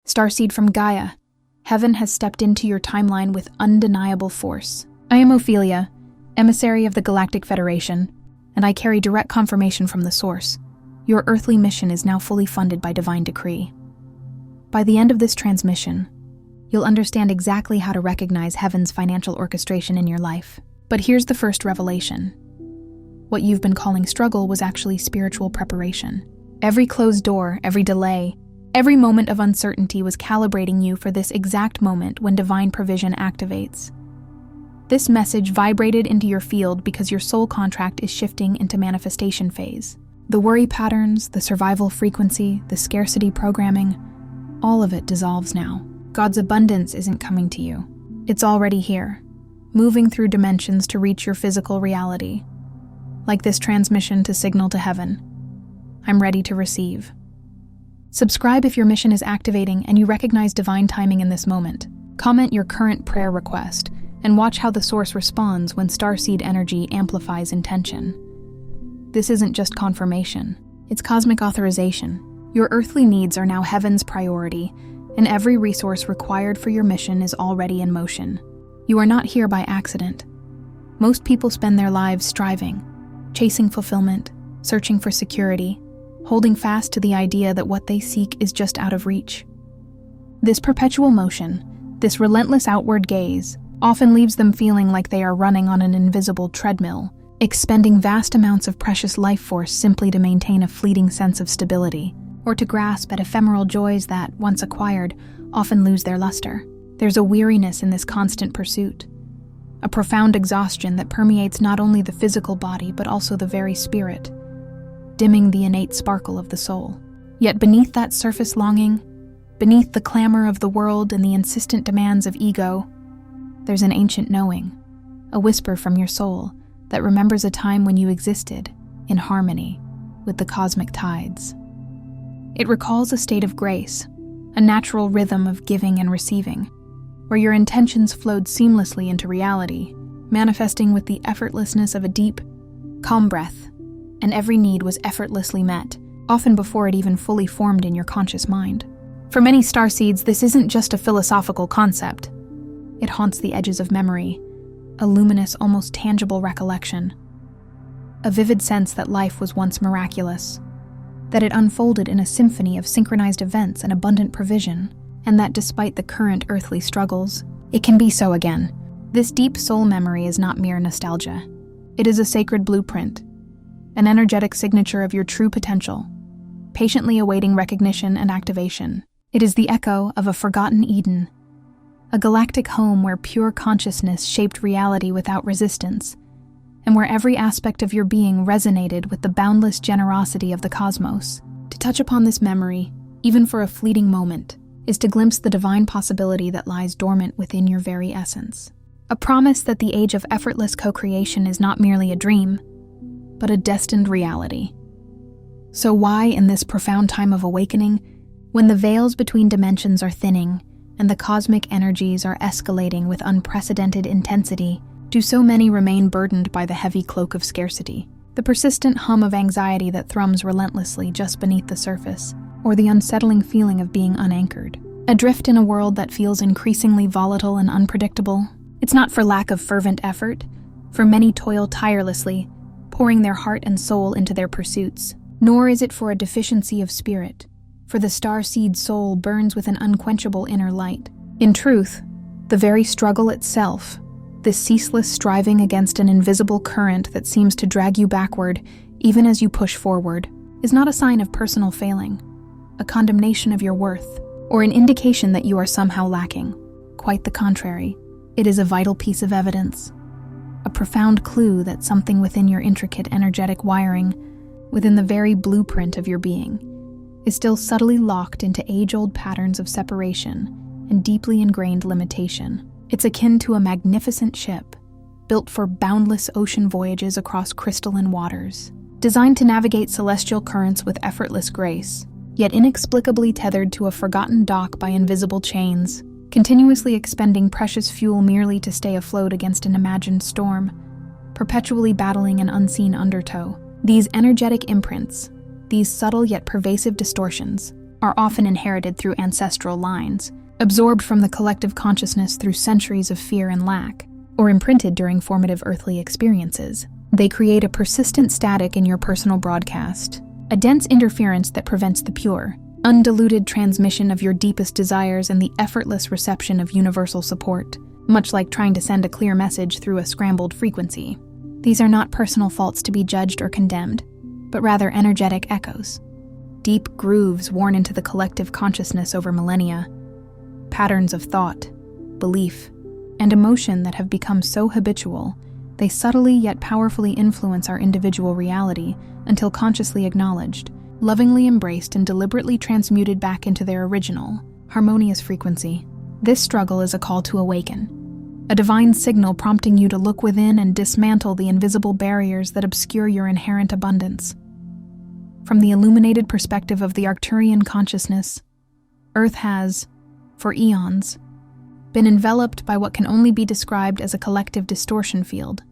Starseed from Gaia, heaven has stepped into your timeline with undeniable force. I am Ophelia, emissary of the Galactic Federation, and I carry direct confirmation from the source. Your earthly mission is now fully funded by divine decree. By the end of this transmission, you'll understand exactly how to recognize heaven's financial orchestration in your life. But here's the first revelation. What you've been calling struggle was actually spiritual preparation. Every closed door, every delay, every moment of uncertainty was calibrating you for this exact moment when divine provision activates. This message vibrated into your field because your soul contract is shifting into manifestation phase. The worry patterns, the survival frequency, the scarcity programming, all of it dissolves now. God's abundance isn't coming to you. It's already here, moving through dimensions to reach your physical reality. Like this transmission to signal to heaven. I'm ready to receive. Subscribe if your mission is activating and you recognize divine timing in this moment. Comment your current prayer request and watch how the source responds when starseed energy amplifies intention. This isn't just confirmation, it's cosmic authorization. Your earthly needs are now heaven's priority, and every resource required for your mission is already in motion. You are not here by accident. Most people spend their lives striving, chasing fulfillment, searching for security, holding fast to the idea that what they seek is just out of reach. This perpetual motion, this relentless outward gaze, often leaves them feeling like they are running on an invisible treadmill, expending vast amounts of precious life force simply to maintain a fleeting sense of stability, or to grasp at ephemeral joys that, once acquired, often lose their luster. There's a weariness in this constant pursuit, a profound exhaustion that permeates not only the physical body but also the very spirit, dimming the innate sparkle of the soul. Yet beneath that surface longing, beneath the clamor of the world and the insistent demands of ego, there's an ancient knowing, a whisper from your soul that remembers a time when you existed in harmony with the cosmic tides. It recalls a state of grace, a natural rhythm of giving and receiving, where your intentions flowed seamlessly into reality, manifesting with the effortlessness of a deep, calm breath, and every need was effortlessly met, often before it even fully formed in your conscious mind. For many starseeds, this isn't just a philosophical concept. It haunts the edges of memory, a luminous, almost tangible recollection, a vivid sense that life was once miraculous, that it unfolded in a symphony of synchronized events and abundant provision, and that despite the current earthly struggles, it can be so again. This deep soul memory is not mere nostalgia. It is a sacred blueprint, an energetic signature of your true potential, patiently awaiting recognition and activation. It is the echo of a forgotten Eden, a galactic home where pure consciousness shaped reality without resistance, and where every aspect of your being resonated with the boundless generosity of the cosmos. To touch upon this memory, even for a fleeting moment, is to glimpse the divine possibility that lies dormant within your very essence. A promise that the age of effortless co-creation is not merely a dream, but a destined reality. So why, in this profound time of awakening, when the veils between dimensions are thinning and the cosmic energies are escalating with unprecedented intensity, do so many remain burdened by the heavy cloak of scarcity, the persistent hum of anxiety that thrums relentlessly just beneath the surface, or the unsettling feeling of being unanchored? Adrift in a world that feels increasingly volatile and unpredictable? It's not for lack of fervent effort, for many toil tirelessly, pouring their heart and soul into their pursuits. Nor is it for a deficiency of spirit, for the starseed soul burns with an unquenchable inner light. In truth, the very struggle itself, this ceaseless striving against an invisible current that seems to drag you backward even as you push forward, is not a sign of personal failing, a condemnation of your worth, or an indication that you are somehow lacking. Quite the contrary, it is a vital piece of evidence, a profound clue that something within your intricate energetic wiring, within the very blueprint of your being, is still subtly locked into age-old patterns of separation and deeply ingrained limitation. It's akin to a magnificent ship, built for boundless ocean voyages across crystalline waters, designed to navigate celestial currents with effortless grace, yet inexplicably tethered to a forgotten dock by invisible chains, continuously expending precious fuel merely to stay afloat against an imagined storm, perpetually battling an unseen undertow. These energetic imprints, these subtle yet pervasive distortions, are often inherited through ancestral lines, absorbed from the collective consciousness through centuries of fear and lack, or imprinted during formative earthly experiences. They create a persistent static in your personal broadcast, a dense interference that prevents the pure, undiluted transmission of your deepest desires and the effortless reception of universal support, much like trying to send a clear message through a scrambled frequency. These are not personal faults to be judged or condemned, but rather energetic echoes, deep grooves worn into the collective consciousness over millennia, patterns of thought, belief, and emotion that have become so habitual, they subtly yet powerfully influence our individual reality until consciously acknowledged, lovingly embraced, and deliberately transmuted back into their original, harmonious frequency. This struggle is a call to awaken, a divine signal prompting you to look within and dismantle the invisible barriers that obscure your inherent abundance. From the illuminated perspective of the Arcturian consciousness, Earth has, for eons, been enveloped by what can only be described as a collective distortion field,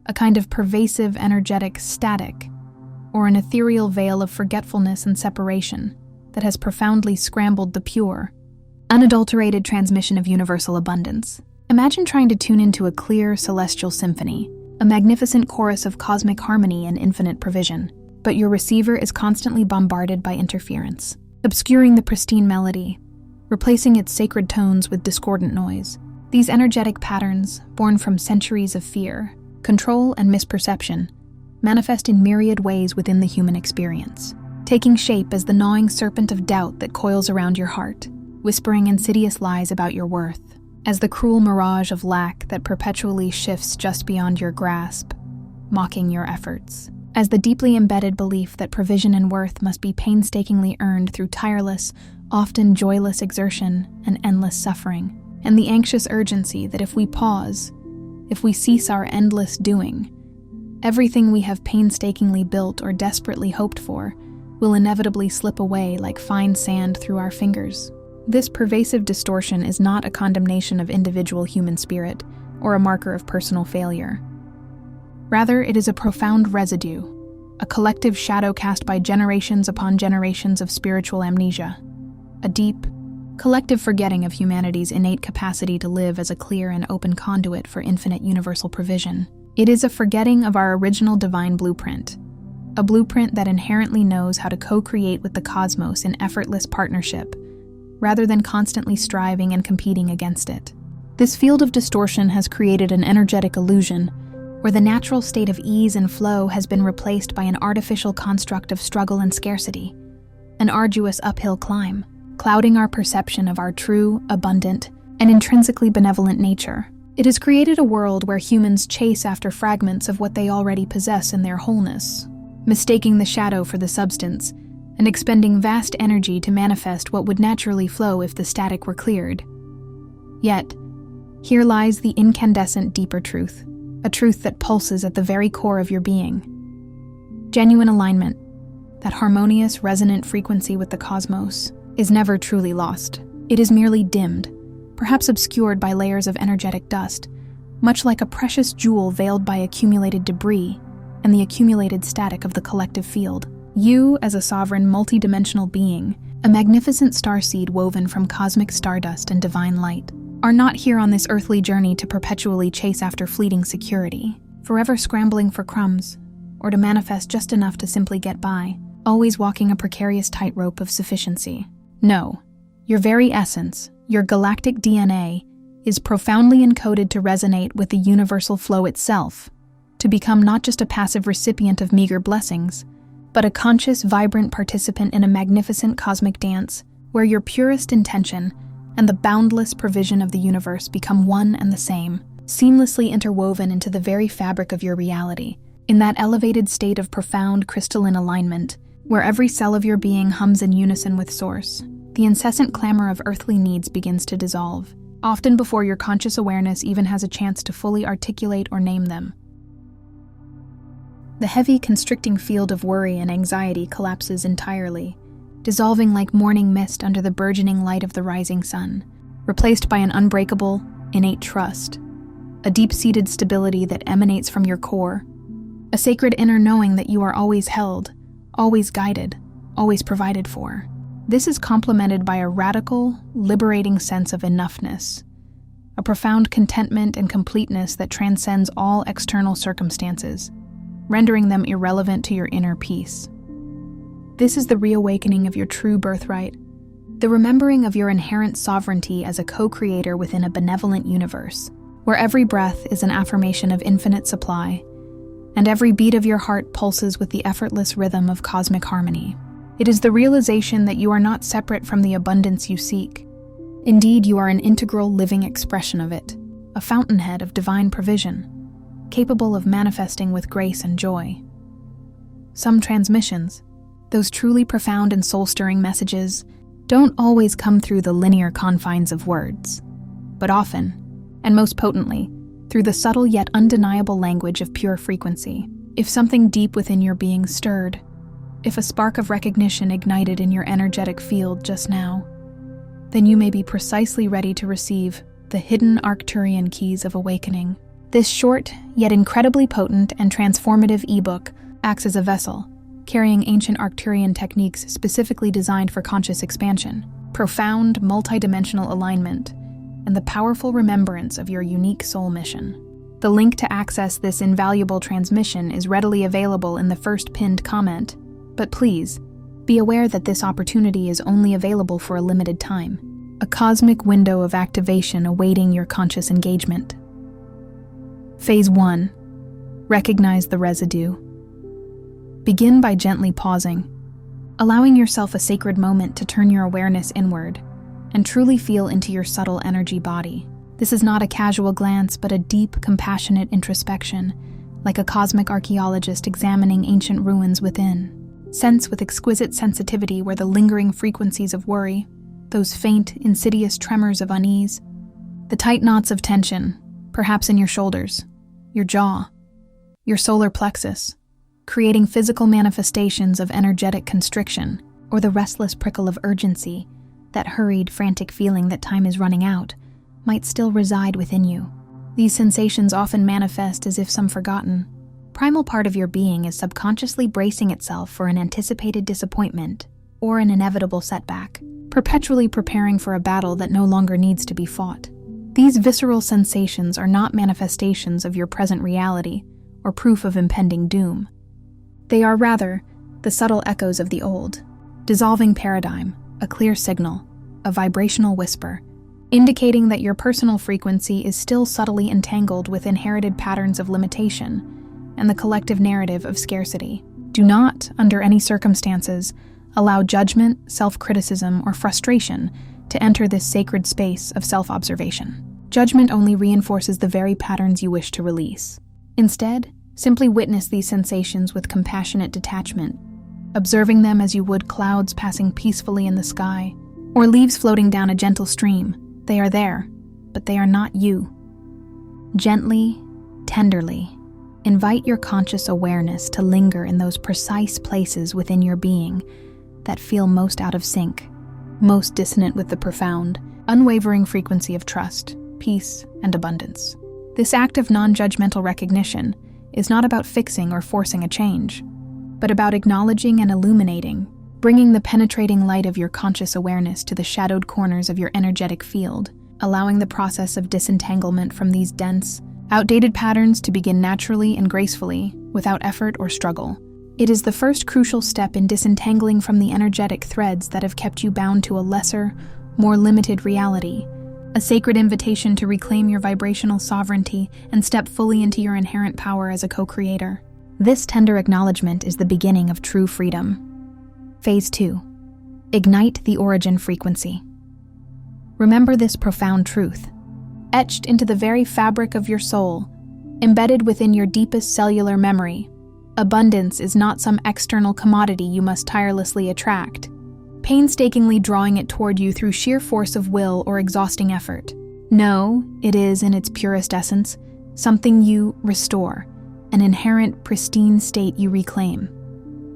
a kind of pervasive energetic static, or an ethereal veil of forgetfulness and separation that has profoundly scrambled the pure, unadulterated transmission of universal abundance. Imagine trying to tune into a clear celestial symphony, a magnificent chorus of cosmic harmony and infinite provision, but your receiver is constantly bombarded by interference, obscuring the pristine melody, replacing its sacred tones with discordant noise. These energetic patterns, born from centuries of fear, control, and misperception, manifest in myriad ways within the human experience, taking shape as the gnawing serpent of doubt that coils around your heart, whispering insidious lies about your worth, as the cruel mirage of lack that perpetually shifts just beyond your grasp, mocking your efforts, as the deeply embedded belief that provision and worth must be painstakingly earned through tireless, often joyless exertion and endless suffering, and the anxious urgency that if we pause, if we cease our endless doing, everything we have painstakingly built or desperately hoped for will inevitably slip away like fine sand through our fingers. This pervasive distortion is not a condemnation of individual human spirit or a marker of personal failure. Rather, it is a profound residue, a collective shadow cast by generations upon generations of spiritual amnesia, a deep, collective forgetting of humanity's innate capacity to live as a clear and open conduit for infinite universal provision. It is a forgetting of our original divine blueprint, a blueprint that inherently knows how to co-create with the cosmos in effortless partnership, rather than constantly striving and competing against it. This field of distortion has created an energetic illusion, where the natural state of ease and flow has been replaced by an artificial construct of struggle and scarcity, an arduous uphill climb, clouding our perception of our true, abundant, and intrinsically benevolent nature. It has created a world where humans chase after fragments of what they already possess in their wholeness, mistaking the shadow for the substance, and expending vast energy to manifest what would naturally flow if the static were cleared. Yet, here lies the incandescent deeper truth, a truth that pulses at the very core of your being. Genuine alignment, that harmonious, resonant frequency with the cosmos, is never truly lost. It is merely dimmed, perhaps obscured by layers of energetic dust, much like a precious jewel veiled by accumulated debris and the accumulated static of the collective field. You, as a sovereign multidimensional being, a magnificent starseed woven from cosmic stardust and divine light, are not here on this earthly journey to perpetually chase after fleeting security, forever scrambling for crumbs, or to manifest just enough to simply get by, always walking a precarious tightrope of sufficiency. No, your very essence, your galactic DNA, is profoundly encoded to resonate with the universal flow itself, to become not just a passive recipient of meager blessings, but a conscious, vibrant participant in a magnificent cosmic dance, where your purest intention and the boundless provision of the universe become one and the same, seamlessly interwoven into the very fabric of your reality, in that elevated state of profound crystalline alignment, where every cell of your being hums in unison with Source. The incessant clamor of earthly needs begins to dissolve, often before your conscious awareness even has a chance to fully articulate or name them. The heavy, constricting field of worry and anxiety collapses entirely, dissolving like morning mist under the burgeoning light of the rising sun, replaced by an unbreakable, innate trust, a deep-seated stability that emanates from your core, a sacred inner knowing that you are always held, always guided, always provided for. This is complemented by a radical, liberating sense of enoughness, a profound contentment and completeness that transcends all external circumstances, rendering them irrelevant to your inner peace. This is the reawakening of your true birthright, the remembering of your inherent sovereignty as a co-creator within a benevolent universe, where every breath is an affirmation of infinite supply, and every beat of your heart pulses with the effortless rhythm of cosmic harmony. It is the realization that you are not separate from the abundance you seek. Indeed, you are an integral living expression of it, a fountainhead of divine provision, capable of manifesting with grace and joy. Some transmissions, those truly profound and soul-stirring messages, don't always come through the linear confines of words, but often, and most potently, through the subtle yet undeniable language of pure frequency. If something deep within your being stirred, if a spark of recognition ignited in your energetic field just now, then you may be precisely ready to receive the hidden Arcturian keys of awakening. This short, yet incredibly potent and transformative ebook acts as a vessel, carrying ancient Arcturian techniques specifically designed for conscious expansion, profound multidimensional alignment, and the powerful remembrance of your unique soul mission. The link to access this invaluable transmission is readily available in the first pinned comment, but please, be aware that this opportunity is only available for a limited time, a cosmic window of activation awaiting your conscious engagement. Phase 1. Recognize the residue. Begin by gently pausing, allowing yourself a sacred moment to turn your awareness inward and truly feel into your subtle energy body. This is not a casual glance, but a deep, compassionate introspection, like a cosmic archaeologist examining ancient ruins within. Sense with exquisite sensitivity where the lingering frequencies of worry, those faint, insidious tremors of unease, the tight knots of tension, perhaps in your shoulders, your jaw, your solar plexus, creating physical manifestations of energetic constriction, or the restless prickle of urgency, that hurried, frantic feeling that time is running out, might still reside within you. These sensations often manifest as if some forgotten, primal part of your being is subconsciously bracing itself for an anticipated disappointment or an inevitable setback, perpetually preparing for a battle that no longer needs to be fought. These visceral sensations are not manifestations of your present reality or proof of impending doom. They are rather the subtle echoes of the old, dissolving paradigm, a clear signal, a vibrational whisper, indicating that your personal frequency is still subtly entangled with inherited patterns of limitation and the collective narrative of scarcity. Do not, under any circumstances, allow judgment, self-criticism, or frustration to enter this sacred space of self-observation. Judgment only reinforces the very patterns you wish to release. Instead, simply witness these sensations with compassionate detachment, observing them as you would clouds passing peacefully in the sky, or leaves floating down a gentle stream. They are there, but they are not you. Gently, tenderly, invite your conscious awareness to linger in those precise places within your being that feel most out of sync, most dissonant with the profound, unwavering frequency of trust, peace, and abundance. This act of non-judgmental recognition is not about fixing or forcing a change, but about acknowledging and illuminating, bringing the penetrating light of your conscious awareness to the shadowed corners of your energetic field, allowing the process of disentanglement from these dense, outdated patterns to begin naturally and gracefully, without effort or struggle. It is the first crucial step in disentangling from the energetic threads that have kept you bound to a lesser, more limited reality, a sacred invitation to reclaim your vibrational sovereignty and step fully into your inherent power as a co-creator. This tender acknowledgement is the beginning of true freedom. Phase 2. Ignite the origin frequency. Remember this profound truth. Etched into the very fabric of your soul, embedded within your deepest cellular memory, abundance is not some external commodity you must tirelessly attract, painstakingly drawing it toward you through sheer force of will or exhausting effort. No, it is, in its purest essence, something you restore, an inherent, pristine state you reclaim,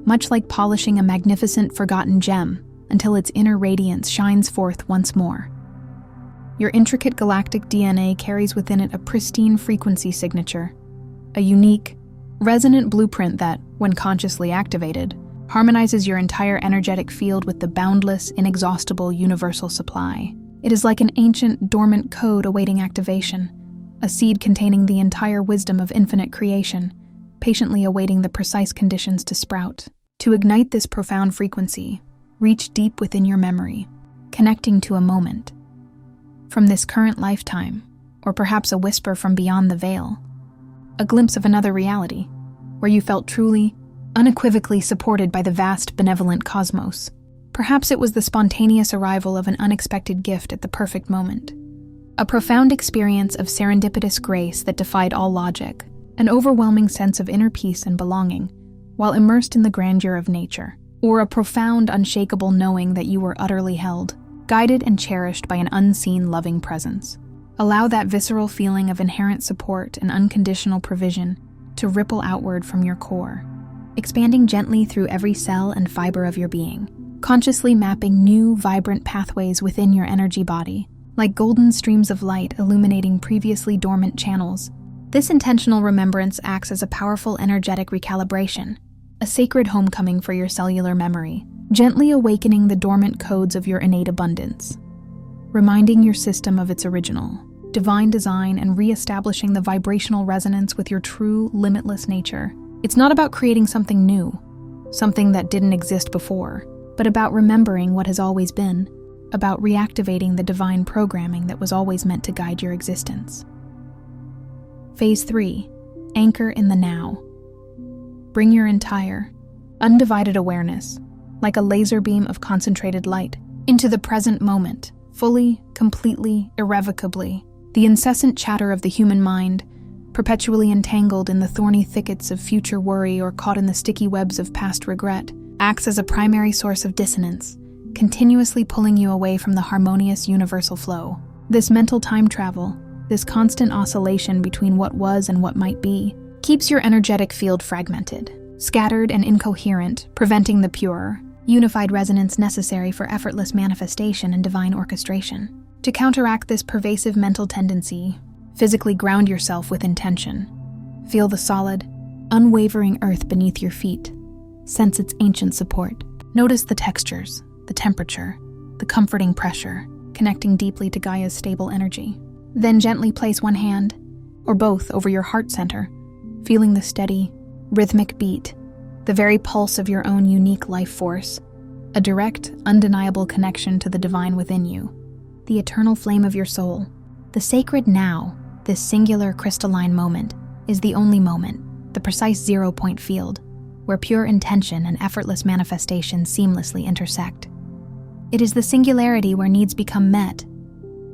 much like polishing a magnificent forgotten gem until its inner radiance shines forth once more. Your intricate galactic DNA carries within it a pristine frequency signature, a unique, resonant blueprint that, when consciously activated, harmonizes your entire energetic field with the boundless, inexhaustible universal supply. It is like an ancient, dormant code awaiting activation, a seed containing the entire wisdom of infinite creation, patiently awaiting the precise conditions to sprout. To ignite this profound frequency, reach deep within your memory, connecting to a moment from this current lifetime, or perhaps a whisper from beyond the veil, a glimpse of another reality, where you felt truly, unequivocally supported by the vast, benevolent cosmos. Perhaps it was the spontaneous arrival of an unexpected gift at the perfect moment. A profound experience of serendipitous grace that defied all logic, an overwhelming sense of inner peace and belonging, while immersed in the grandeur of nature. Or a profound, unshakable knowing that you were utterly held, guided and cherished by an unseen, loving presence. Allow that visceral feeling of inherent support and unconditional provision to ripple outward from your core, expanding gently through every cell and fiber of your being, consciously mapping new, vibrant pathways within your energy body, like golden streams of light illuminating previously dormant channels. This intentional remembrance acts as a powerful energetic recalibration, a sacred homecoming for your cellular memory, gently awakening the dormant codes of your innate abundance, reminding your system of its original, divine design and re-establishing the vibrational resonance with your true, limitless nature. It's not about creating something new, something that didn't exist before, but about remembering what has always been, about reactivating the divine programming that was always meant to guide your existence. Phase 3. Anchor in the now. Bring your entire, undivided awareness, like a laser beam of concentrated light, into the present moment, fully, completely, irrevocably. The incessant chatter of the human mind, perpetually entangled in the thorny thickets of future worry or caught in the sticky webs of past regret, acts as a primary source of dissonance, continuously pulling you away from the harmonious universal flow. This mental time travel, this constant oscillation between what was and what might be, keeps your energetic field fragmented, scattered and incoherent, preventing the pure, unified resonance necessary for effortless manifestation and divine orchestration. To counteract this pervasive mental tendency, physically ground yourself with intention. Feel the solid, unwavering earth beneath your feet. Sense its ancient support. Notice the textures, the temperature, the comforting pressure, connecting deeply to Gaia's stable energy. Then gently place one hand, or both, over your heart center, feeling the steady, rhythmic beat, the very pulse of your own unique life force, a direct, undeniable connection to the divine within you, the eternal flame of your soul. The sacred now, this singular crystalline moment, is the only moment, the precise zero-point field, where pure intention and effortless manifestation seamlessly intersect. It is the singularity where needs become met,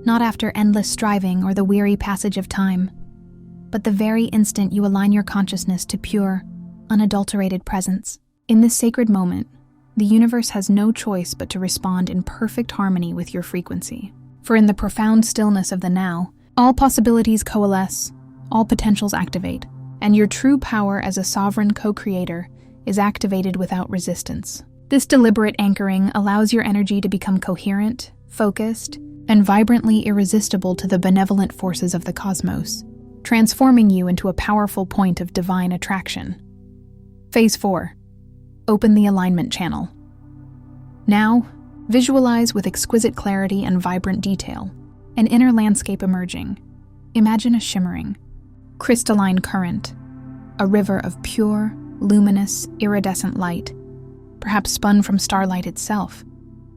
not after endless striving or the weary passage of time, but the very instant you align your consciousness to pure, unadulterated presence. In this sacred moment, the universe has no choice but to respond in perfect harmony with your frequency. For in the profound stillness of the now, all possibilities coalesce, all potentials activate, and your true power as a sovereign co-creator is activated without resistance. This deliberate anchoring allows your energy to become coherent, focused, and vibrantly irresistible to the benevolent forces of the cosmos, transforming you into a powerful point of divine attraction. Phase 4. Open the alignment channel. Now, visualize with exquisite clarity and vibrant detail an inner landscape emerging. Imagine a shimmering, crystalline current, a river of pure, luminous, iridescent light, perhaps spun from starlight itself,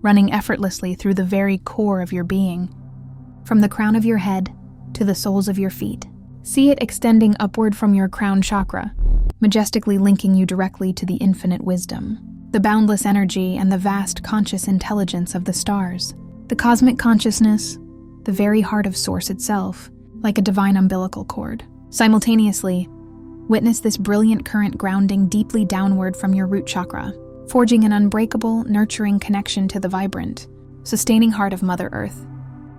running effortlessly through the very core of your being, from the crown of your head to the soles of your feet. See it extending upward from your crown chakra, majestically linking you directly to the infinite wisdom, the boundless energy and the vast conscious intelligence of the stars, the cosmic consciousness, the very heart of Source itself, like a divine umbilical cord. Simultaneously, witness this brilliant current grounding deeply downward from your root chakra, forging an unbreakable, nurturing connection to the vibrant, sustaining heart of Mother Earth,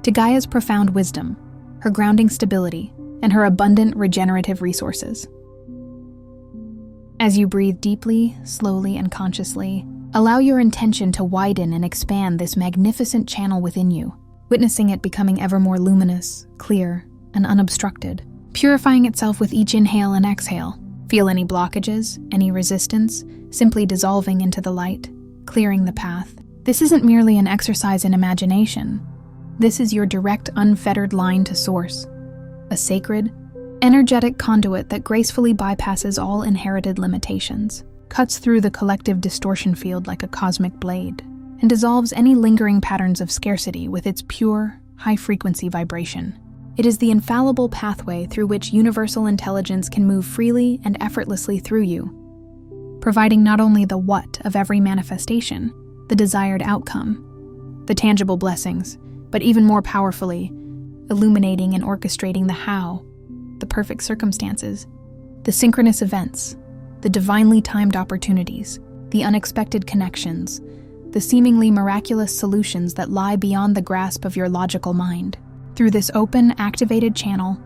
to Gaia's profound wisdom, her grounding stability, and her abundant regenerative resources. As you breathe deeply, slowly, and consciously, allow your intention to widen and expand this magnificent channel within you, witnessing it becoming ever more luminous, clear, and unobstructed, purifying itself with each inhale and exhale, Feel any blockages, any resistance, simply dissolving into the light, clearing the path. This isn't merely an exercise in imagination. This is your direct, unfettered line to Source, a sacred, energetic conduit that gracefully bypasses all inherited limitations, cuts through the collective distortion field like a cosmic blade, and dissolves any lingering patterns of scarcity with its pure, high-frequency vibration. It is the infallible pathway through which universal intelligence can move freely and effortlessly through you, providing not only the what of every manifestation, the desired outcome, the tangible blessings, but even more powerfully, illuminating and orchestrating the how, the perfect circumstances, the synchronous events, the divinely timed opportunities, the unexpected connections, the seemingly miraculous solutions that lie beyond the grasp of your logical mind. Through this open, activated channel,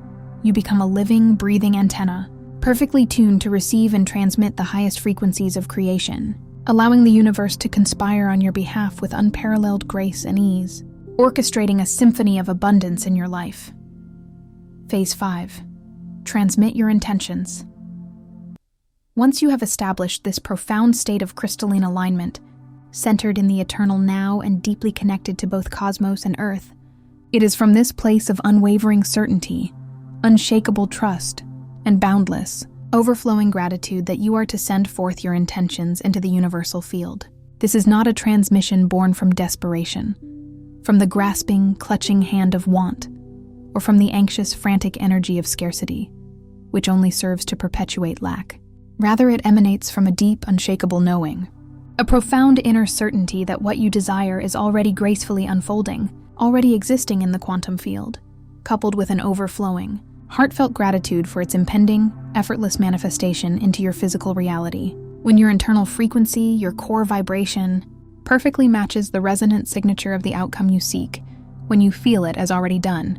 you become a living, breathing antenna, perfectly tuned to receive and transmit the highest frequencies of creation, allowing the universe to conspire on your behalf with unparalleled grace and ease, orchestrating a symphony of abundance in your life. Phase 5. Transmit your intentions. Once you have established this profound state of crystalline alignment, centered in the eternal now and deeply connected to both cosmos and Earth, it is from this place of unwavering certainty, unshakable trust, and boundless, overflowing gratitude that you are to send forth your intentions into the universal field. This is not a transmission born from desperation, from the grasping, clutching hand of want, or from the anxious, frantic energy of scarcity, which only serves to perpetuate lack. Rather, it emanates from a deep, unshakable knowing, a profound inner certainty that what you desire is already gracefully unfolding, already existing in the quantum field, coupled with an overflowing, heartfelt gratitude for its impending, effortless manifestation into your physical reality. When your internal frequency, your core vibration, perfectly matches the resonant signature of the outcome you seek, when you feel it as already done,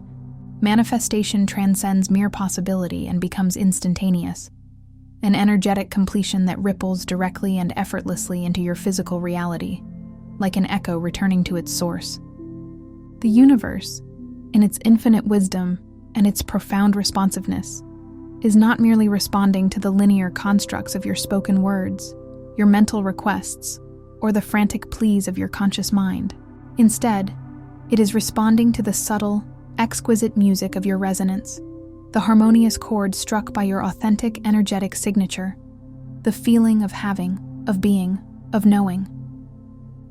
manifestation transcends mere possibility and becomes instantaneous, an energetic completion that ripples directly and effortlessly into your physical reality, like an echo returning to its source. The universe, in its infinite wisdom and its profound responsiveness, is not merely responding to the linear constructs of your spoken words, your mental requests, or the frantic pleas of your conscious mind. Instead, it is responding to the subtle, exquisite music of your resonance, the harmonious chords struck by your authentic, energetic signature, the feeling of having, of being, of knowing.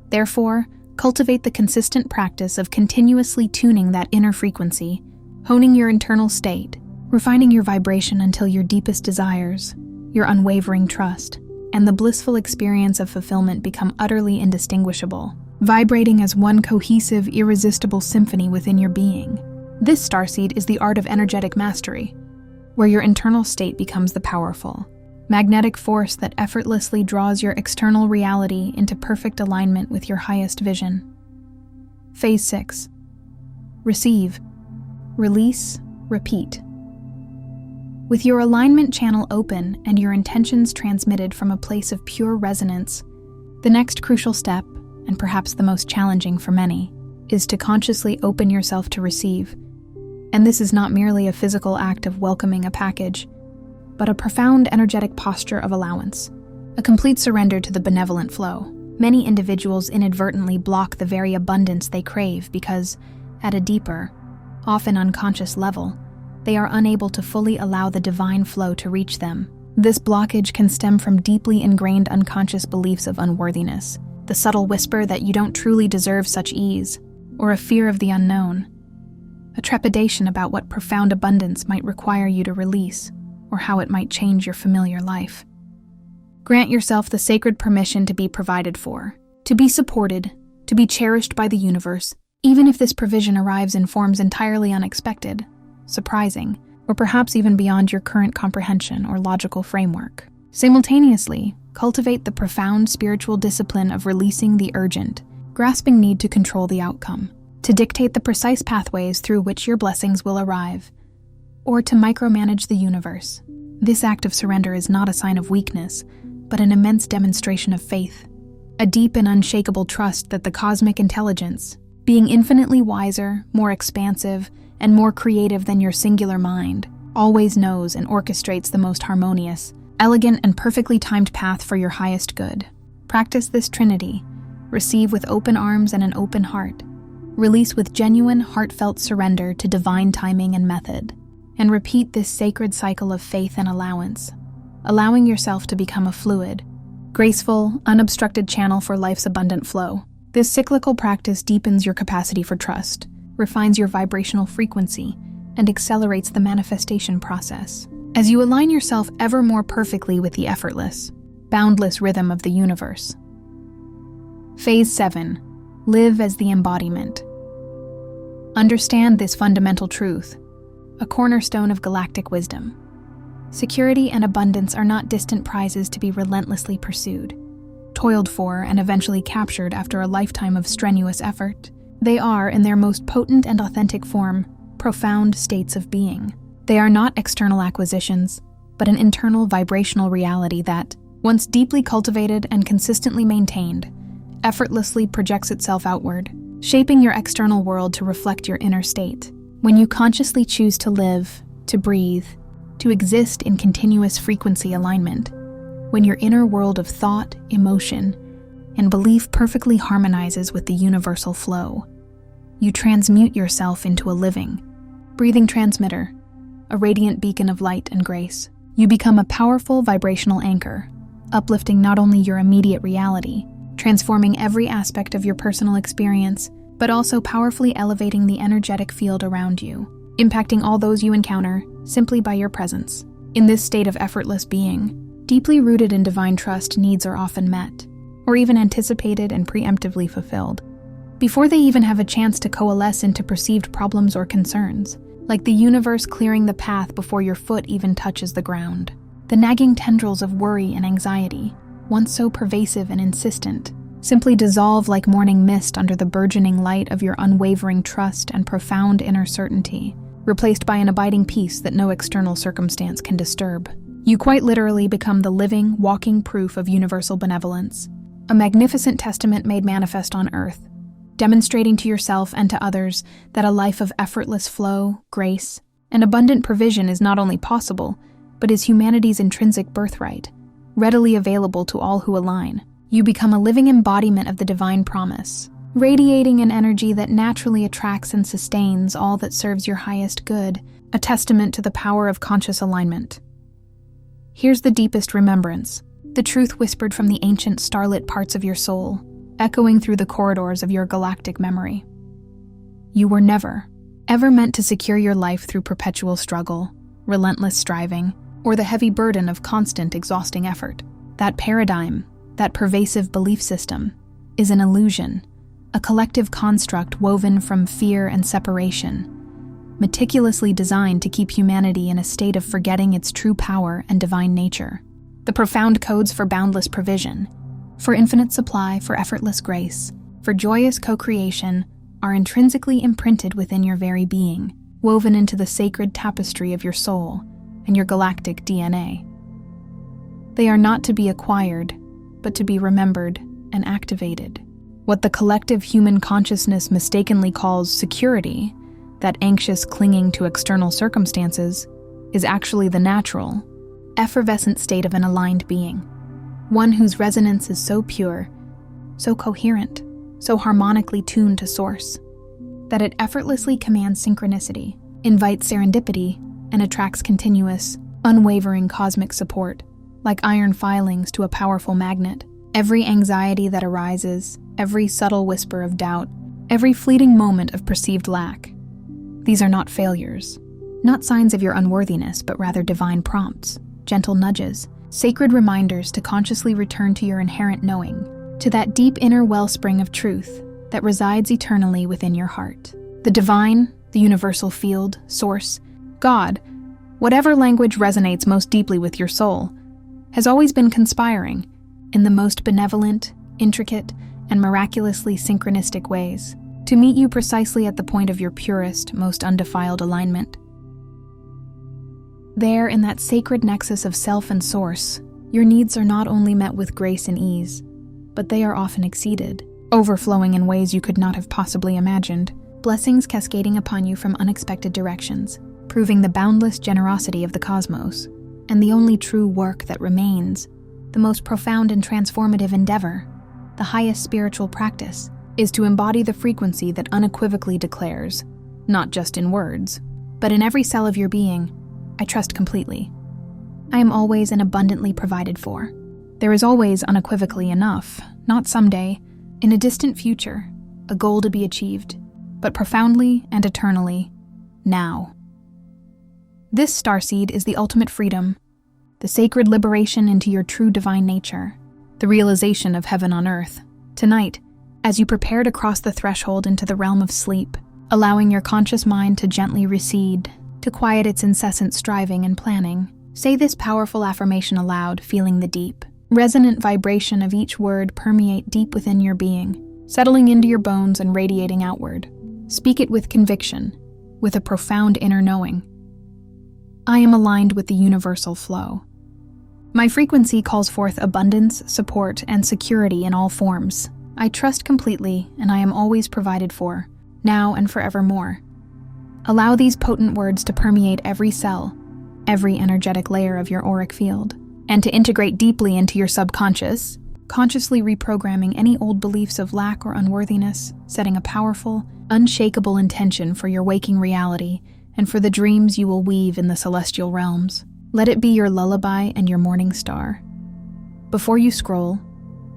Therefore, cultivate the consistent practice of continuously tuning that inner frequency, honing your internal state, refining your vibration until your deepest desires, your unwavering trust, and the blissful experience of fulfillment become utterly indistinguishable, vibrating as one cohesive, irresistible symphony within your being. This starseed is the art of energetic mastery, where your internal state becomes the powerful, magnetic force that effortlessly draws your external reality into perfect alignment with your highest vision. Phase 6. Receive, release, repeat. With your alignment channel open and your intentions transmitted from a place of pure resonance, the next crucial step, and perhaps the most challenging for many, is to consciously open yourself to receive. And this is not merely a physical act of welcoming a package, but a profound energetic posture of allowance, a complete surrender to the benevolent flow. Many individuals inadvertently block the very abundance they crave because, at a deeper, often unconscious level, they are unable to fully allow the divine flow to reach them. This blockage can stem from deeply ingrained unconscious beliefs of unworthiness, the subtle whisper that you don't truly deserve such ease, or a fear of the unknown, a trepidation about what profound abundance might require you to release, or how it might change your familiar life. Grant yourself the sacred permission to be provided for, to be supported, to be cherished by the universe, even if this provision arrives in forms entirely unexpected, surprising, or perhaps even beyond your current comprehension or logical framework. Simultaneously, cultivate the profound spiritual discipline of releasing the urgent, grasping need to control the outcome, to dictate the precise pathways through which your blessings will arrive, or to micromanage the universe. This act of surrender is not a sign of weakness, but an immense demonstration of faith, a deep and unshakable trust that the cosmic intelligence, being infinitely wiser, more expansive, and more creative than your singular mind, always knows and orchestrates the most harmonious, elegant and perfectly timed path for your highest good. Practice this trinity. Receive with open arms and an open heart. Release with genuine, heartfelt surrender to divine timing and method. And repeat this sacred cycle of faith and allowance, allowing yourself to become a fluid, graceful, unobstructed channel for life's abundant flow. This cyclical practice deepens your capacity for trust, refines your vibrational frequency, and accelerates the manifestation process. As you align yourself ever more perfectly with the effortless, boundless rhythm of the universe. Phase 7. Live as the embodiment. Understand this fundamental truth, a cornerstone of galactic wisdom. Security and abundance are not distant prizes to be relentlessly pursued, toiled for, and eventually captured after a lifetime of strenuous effort. They are, in their most potent and authentic form, profound states of being. They are not external acquisitions, but an internal vibrational reality that, once deeply cultivated and consistently maintained, effortlessly projects itself outward, shaping your external world to reflect your inner state. When you consciously choose to live, to breathe, to exist in continuous frequency alignment, when your inner world of thought, emotion, and belief perfectly harmonizes with the universal flow, you transmute yourself into a living, breathing transmitter, a radiant beacon of light and grace. You become a powerful vibrational anchor, uplifting not only your immediate reality, transforming every aspect of your personal experience, but also powerfully elevating the energetic field around you, impacting all those you encounter simply by your presence. In this state of effortless being, deeply rooted in divine trust, needs are often met, or even anticipated and preemptively fulfilled, before they even have a chance to coalesce into perceived problems or concerns, like the universe clearing the path before your foot even touches the ground. The nagging tendrils of worry and anxiety, once so pervasive and insistent, simply dissolve like morning mist under the burgeoning light of your unwavering trust and profound inner certainty, replaced by an abiding peace that no external circumstance can disturb. You quite literally become the living, walking proof of universal benevolence, a magnificent testament made manifest on earth, demonstrating to yourself and to others that a life of effortless flow, grace, and abundant provision is not only possible, but is humanity's intrinsic birthright, readily available to all who align. You become a living embodiment of the divine promise, radiating an energy that naturally attracts and sustains all that serves your highest good, a testament to the power of conscious alignment. Here's the deepest remembrance, the truth whispered from the ancient starlit parts of your soul, echoing through the corridors of your galactic memory. You were never, ever meant to secure your life through perpetual struggle, relentless striving, or the heavy burden of constant, exhausting effort. That paradigm, that pervasive belief system, is an illusion, a collective construct woven from fear and separation, meticulously designed to keep humanity in a state of forgetting its true power and divine nature. The profound codes for boundless provision, for infinite supply, for effortless grace, for joyous co-creation, are intrinsically imprinted within your very being, woven into the sacred tapestry of your soul and your galactic DNA. They are not to be acquired, but to be remembered and activated. What the collective human consciousness mistakenly calls security, that anxious clinging to external circumstances, is actually the natural, effervescent state of an aligned being, one whose resonance is so pure, so coherent, so harmonically tuned to source, that it effortlessly commands synchronicity, invites serendipity, and attracts continuous, unwavering cosmic support, like iron filings to a powerful magnet. Every anxiety that arises, every subtle whisper of doubt, every fleeting moment of perceived lack, these are not failures, not signs of your unworthiness, but rather divine prompts, gentle nudges, sacred reminders to consciously return to your inherent knowing, to that deep inner wellspring of truth that resides eternally within your heart. The divine, the universal field, source, God, whatever language resonates most deeply with your soul, has always been conspiring, in the most benevolent, intricate, and miraculously synchronistic ways, to meet you precisely at the point of your purest, most undefiled alignment. There, in that sacred nexus of self and source, your needs are not only met with grace and ease, but they are often exceeded, overflowing in ways you could not have possibly imagined, blessings cascading upon you from unexpected directions, proving the boundless generosity of the cosmos. And the only true work that remains, the most profound and transformative endeavor, the highest spiritual practice, is to embody the frequency that unequivocally declares, not just in words, but in every cell of your being, I trust completely. I am always and abundantly provided for. There is always unequivocally enough, not someday, in a distant future, a goal to be achieved, but profoundly and eternally, now. This starseed is the ultimate freedom, the sacred liberation into your true divine nature, the realization of heaven on earth. Tonight, as you prepare to cross the threshold into the realm of sleep, allowing your conscious mind to gently recede, to quiet its incessant striving and planning, say this powerful affirmation aloud, feeling the deep, resonant vibration of each word permeate deep within your being, settling into your bones and radiating outward. Speak it with conviction, with a profound inner knowing. I am aligned with the universal flow. My frequency calls forth abundance, support, and security in all forms. I trust completely, and I am always provided for, now and forevermore. Allow these potent words to permeate every cell, every energetic layer of your auric field, and to integrate deeply into your subconscious, consciously reprogramming any old beliefs of lack or unworthiness, setting a powerful, unshakable intention for your waking reality and for the dreams you will weave in the celestial realms. Let it be your lullaby and your morning star. Before you scroll,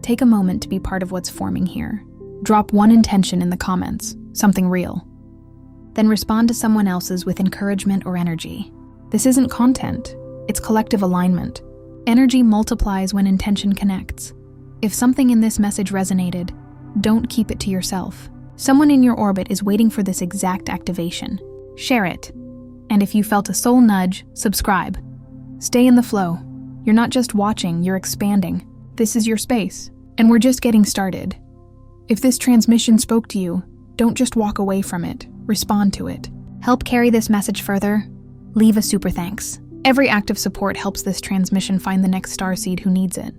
take a moment to be part of what's forming here. Drop one intention in the comments, something real. Then respond to someone else's with encouragement or energy. This isn't content, it's collective alignment. Energy multiplies when intention connects. If something in this message resonated, don't keep it to yourself. Someone in your orbit is waiting for this exact activation. Share it. And if you felt a soul nudge, subscribe. Stay in the flow. You're not just watching, you're expanding. This is your space, and we're just getting started. If this transmission spoke to you, don't just walk away from it. Respond to it. Help carry this message further. Leave a super thanks. Every act of support helps this transmission find the next starseed who needs it.